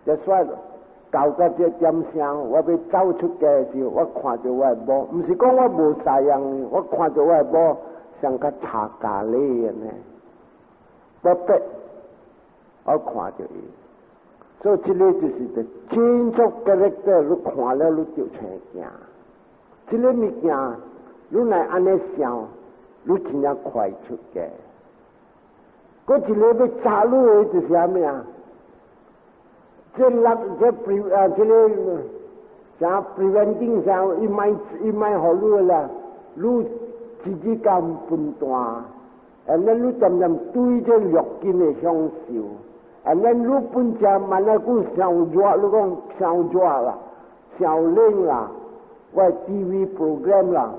就说到到这点上，我要走出家的时候，我看着我的某，不是讲我无啥样，我看着我的某像个茶咖喱的呢，不必。我看到伊，所以这个就是个建筑character，你看了你就成惊。这个物件，你来安尼想，你真正快出家。嗰一个要扎你的就是啥物啊？这个啥 preventing 啥，伊卖互你啦，你自己敢分担，你渐渐对这六根的享受。你本家慢慢讲上热，你讲上热啦，上冷啦，我 TV program 啦，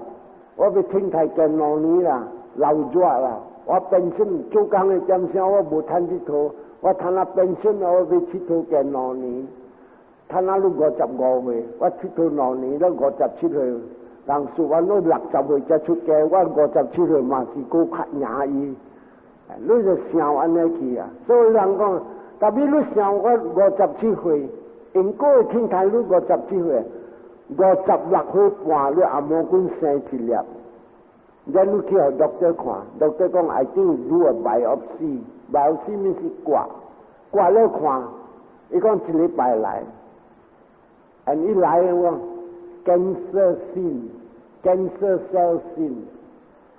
我要听台电脑呢啦，老热啦，我本身做工的点上我无趁佚佗，我趁啊本身我要佚佗电脑呢，趁啊你55岁，我佚佗2年都57岁，人说我都60岁才出家，我57岁嘛是够较赢伊。你就想安尼去啊！所以人讲，特别你想我57岁，应该听台你57岁，56岁半你阿毛管生一粒，然后你去互doctor看，doctor 讲 I think do a biopsy 面是刮了看，伊讲一礼拜来，伊来我 cancer cell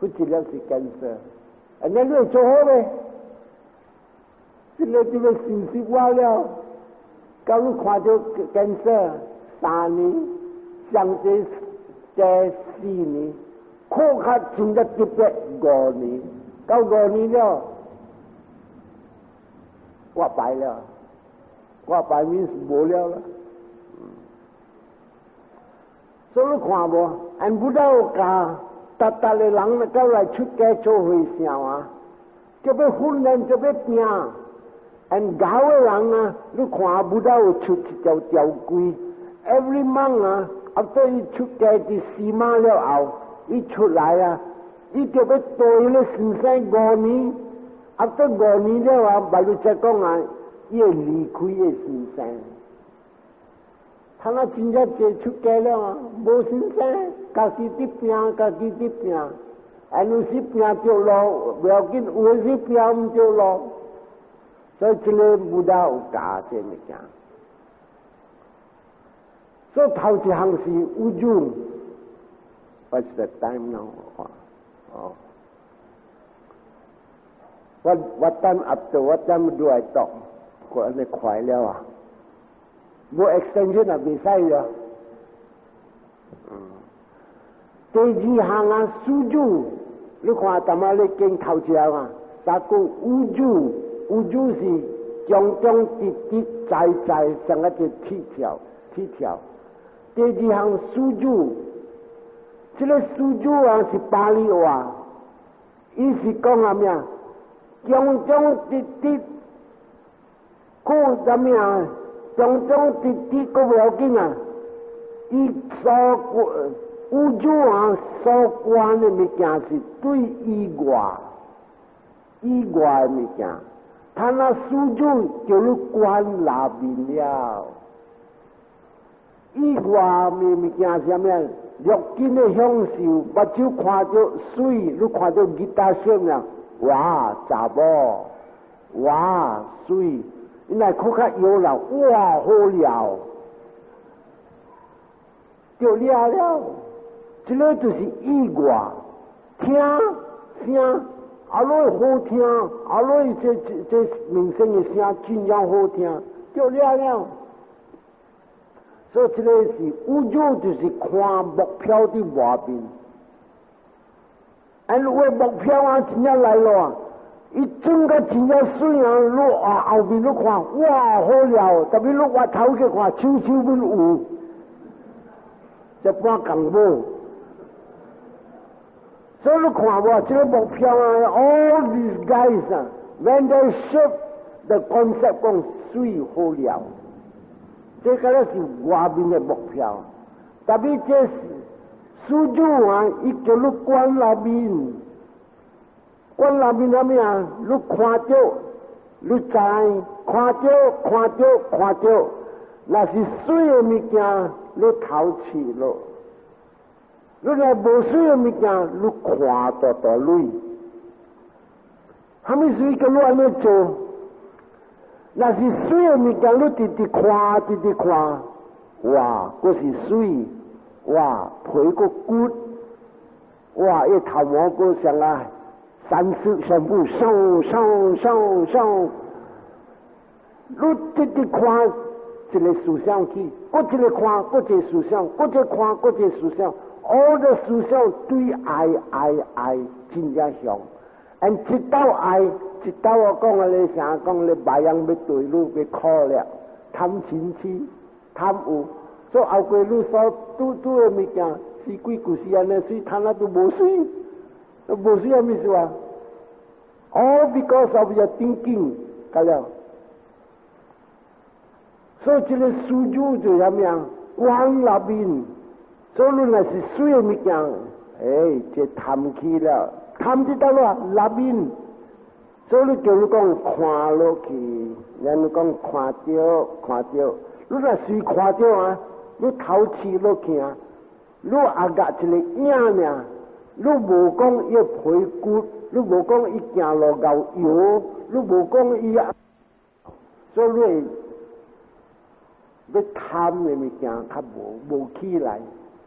佢一粒是 cancer。你会做好未？这个信息我了，到你看到建设3年，上这4年，考较真正特别5年，到5年了，我败了，我败面是无了了。所以你看无，不到家。达的人到来出家做和尚啊，就要训练，就要拼。教的人啊，你看不到出一条规 ，every month 啊，after 伊出家第4码了后，伊出来啊，伊就要对咧先生5年，after 5年了啊，白你才讲啊，伊会离开的先生。他那真正坐出家了啊，无先生，家己伫拼，有时拼着路，不要紧；有时拼唔着路，所以这个不大有价这物件。所以头一项是有用， What's the time now? Oh. What time after? What time do I talk? ก็อันนี้ควายแล้วอ่ะบ่ extension อ่ะไม่ใช่เหรอ第二行啊suju 你看他妈咧经头前啊他讲uju是种种滴滴在像一只铁条第二行suju这个suju啊是巴利话伊是讲啊咩种种滴滴个怎么样种种滴滴个不要紧啊伊所乌珠啊所关的物件是对以外的物件他那苏州就你关那边了以外的物件是咩肉紧的享受目睭看到水你看到吉他声啊哇查某哇水你来看看有了哇好了就了这个就是意外听声阿罗好听阿罗这名声的声真样好听就了所以这个是宇宙就是看目标的外面如果目标啊真正来了伊整个真正水啊路啊后面你看哇好了特别你我头去看手边有这半共无所以你看无这个目标啊 all these guys when they shift the concept 讲水好了这个是外面的目标特别这是苏州啊伊叫你关那边什么啊你看到你知看到那是水的物件你头起了你若无水的物件你看到累什么水叫你安尼做那是水的物件你直直看哇嗰是水哇皮个骨哇一头毛个像啊三色全部上你直直看一个思想去搁一个看搁一个思想搁一个看搁一个思想all the 思想对爱真正像 and 一到爱一到我讲啊你啥讲你白羊要对你要考了贪嗔痴贪有所以后过你所拄的物件是几故事安尼水贪啊都无水什么意思啊 all because of your thinking 搞了所以这个苏州就什么样关那边所以那是水的物件这贪去了贪得到了那边所以叫你讲看落去人讲看到你若水看到啊你头起落去啊你阿甲一个影呢你无讲伊皮骨你无讲伊行路够油你无讲伊所以你贪的物件较无起来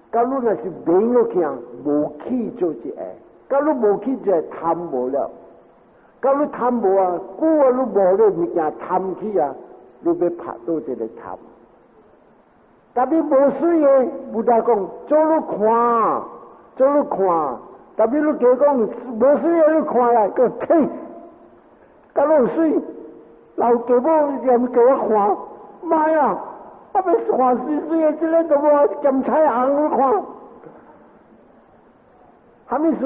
假如若是变落去无起做一个假如无起就贪无了假如贪无啊久啊你无咧物件贪起啊你要拍到一个贪特别无水的不大讲做你看特别你叫讲无水的你看来个呸假如有水老家母也叫我看妈呀我要看水的这个怎么咸菜红你看什么事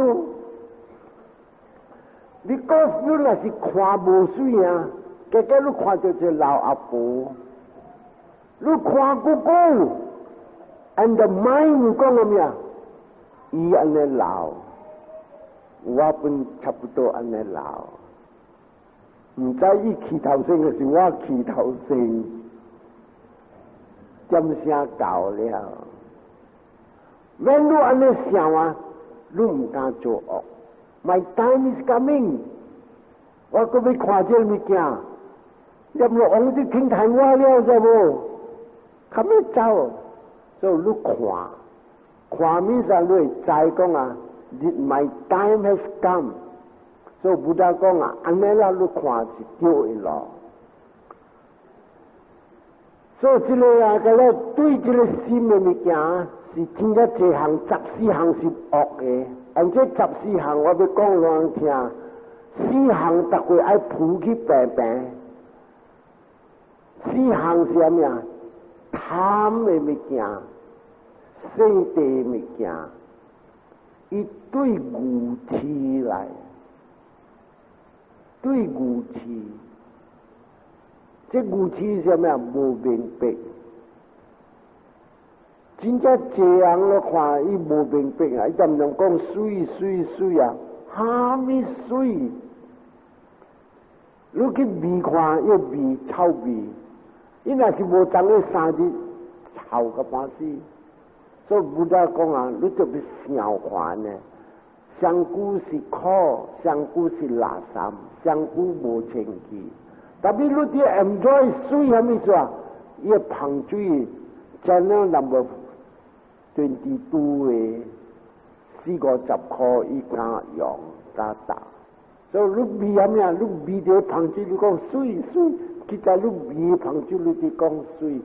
你讲你若是看无水啊结果你看到一个老阿婆你看久 and the mind 你讲什么伊安尼老我本差不多安尼老唔知伊起头先嘅是我起头先点声搞了wenn你安尼想啊你唔敢做恶 my time is coming 我搁要看这物件入落往啲傾談我了啫喎，咁樣走，所以你看，看面上你会知讲啊 ，my time has come。所以不但讲啊，安尼啦，你看是对的咯。所以这个啊，个咧对这个心的物件是真正一项14项是恶的，而且14项我要讲让人听，4项逐回爱铺去白白，4项是啥物啊？贪的物件、性地物件，伊对牛气来，对牛气。这牛气是啥物啊？无明白。真正这样咯，看伊无明白啊！伊就唔能讲水水水啊，哈咪水？你去味看，要味臭味，伊若是无长个3日，臭个半死。所以不得讲啊，你就要想看呢。香菇是苦，香菇是垃圾，香菇无清气。但是你啲 enjoy 水係咩意思啊？伊個香水 channel number 22嘅450塊伊加用加打，所以你味係咩啊？你味啲香水你講水水，其實你味香水你哋講水，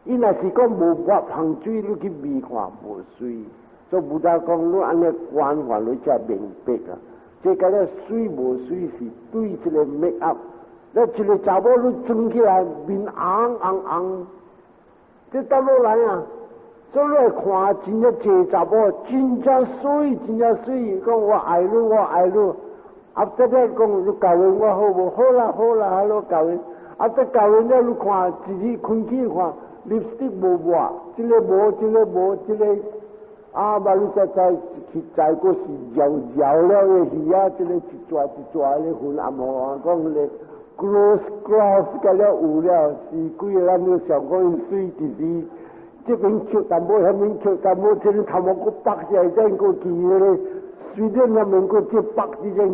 伊若是講無抹香水你去味看無水，所以不得講你安尼觀法你才明白啊！即個咧水無水是對這個 make up。那一个查某你装起来面红红红，这倒落来啊！所以你看真正这查某真正水，真正水，讲我爱你，我爱你。啊，再咧讲你教完我好无？好啦好啦，好咯教完。啊，再教完了你看自己开起看，lipstick 无抹，这个无，这个无，这个啊，嘛你再去再个是摇摇了的鱼啊，这个一抓一抓的粉暗红讲咧。gross 个了有了，是几个咱都上讲水就是这边吃淡薄，那边吃淡薄，这边头毛个白起来，再个记咧，水电那边个这白起来。